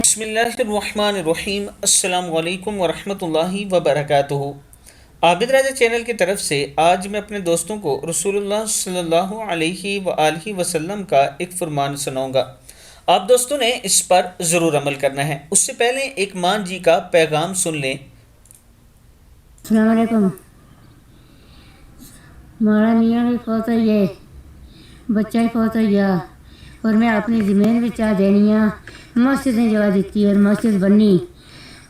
بسم اللہ الرحمن الرحیم، السلام علیکم ورحمۃ اللہ وبرکاتہ۔ عابد راجہ چینل کی طرف سے آج میں اپنے دوستوں کو رسول اللہ صلی اللہ علیہ وآلہ وسلم کا ایک فرمان سناؤں گا۔ آپ دوستوں نے اس پر ضرور عمل کرنا ہے۔ اس سے پہلے ایک مان جی کا پیغام سن لیں۔ السلام علیکم۔ ہمارا میاں بھی فوت ہوئی ہے، بچہ ہی فوت ہوئی ہے، اور میں اپنی زمین بھی چاہ دینی ہے، مسجد نے جگہ دیتی اور مسجد بنی،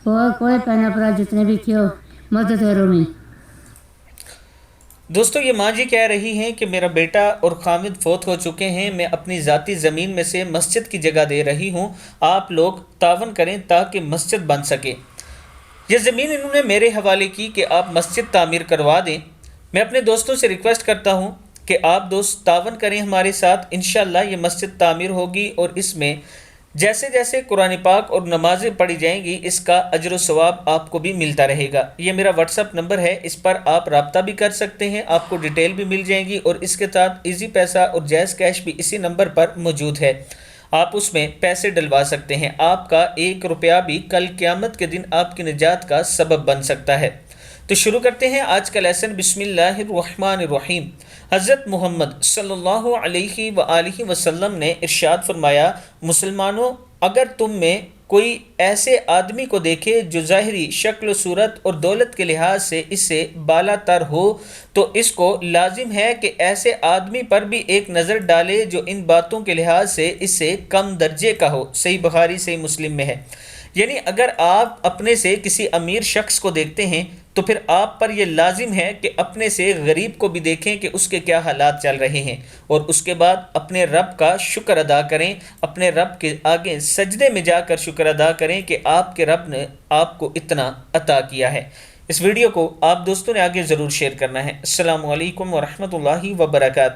اور کوئی پہنا پڑا جتنے بھی تھے مدد کرو میں۔ دوستو، یہ ماں جی کہہ رہی ہیں کہ میرا بیٹا اور خامد فوت ہو چکے ہیں، میں اپنی ذاتی زمین میں سے مسجد کی جگہ دے رہی ہوں، آپ لوگ تعاون کریں تاکہ مسجد بن سکے۔ یہ زمین انہوں نے میرے حوالے کی کہ آپ مسجد تعمیر کروا دیں۔ میں اپنے دوستوں سے ریکویسٹ کرتا ہوں کہ آپ دوست تعاون کریں ہمارے ساتھ، انشاءاللہ یہ مسجد تعمیر ہوگی اور اس میں جیسے جیسے قرآن پاک اور نمازیں پڑھی جائیں گی اس کا اجر و ثواب آپ کو بھی ملتا رہے گا۔ یہ میرا واٹس ایپ نمبر ہے، اس پر آپ رابطہ بھی کر سکتے ہیں، آپ کو ڈیٹیل بھی مل جائیں گی، اور اس کے ساتھ ایزی پیسہ اور جائز کیش بھی اسی نمبر پر موجود ہے، آپ اس میں پیسے ڈلوا سکتے ہیں۔ آپ کا 1 روپیہ بھی کل قیامت کے دن آپ کی نجات کا سبب بن سکتا ہے۔ تو شروع کرتے ہیں آج کا لیسن۔ بسم اللہ الرحمن الرحیم۔ حضرت محمد صلی اللہ علیہ وآلہ وسلم نے ارشاد فرمایا، مسلمانوں، اگر تم میں کوئی ایسے آدمی کو دیکھے جو ظاہری شکل و صورت اور دولت کے لحاظ سے اس سے بالا تر ہو تو اس کو لازم ہے کہ ایسے آدمی پر بھی ایک نظر ڈالے جو ان باتوں کے لحاظ سے اس سے کم درجے کا ہو۔ صحیح بخاری صحیح مسلم میں ہے۔ یعنی اگر آپ اپنے سے کسی امیر شخص کو دیکھتے ہیں تو پھر آپ پر یہ لازم ہے کہ اپنے سے غریب کو بھی دیکھیں کہ اس کے کیا حالات چل رہے ہیں، اور اس کے بعد اپنے رب کا شکر ادا کریں، اپنے رب کے آگے سجدے میں جا کر شکر ادا کریں کہ آپ کے رب نے آپ کو اتنا عطا کیا ہے۔ اس ویڈیو کو آپ دوستوں نے آگے ضرور شیئر کرنا ہے۔ السلام علیکم ورحمۃ اللہ وبرکاتہ۔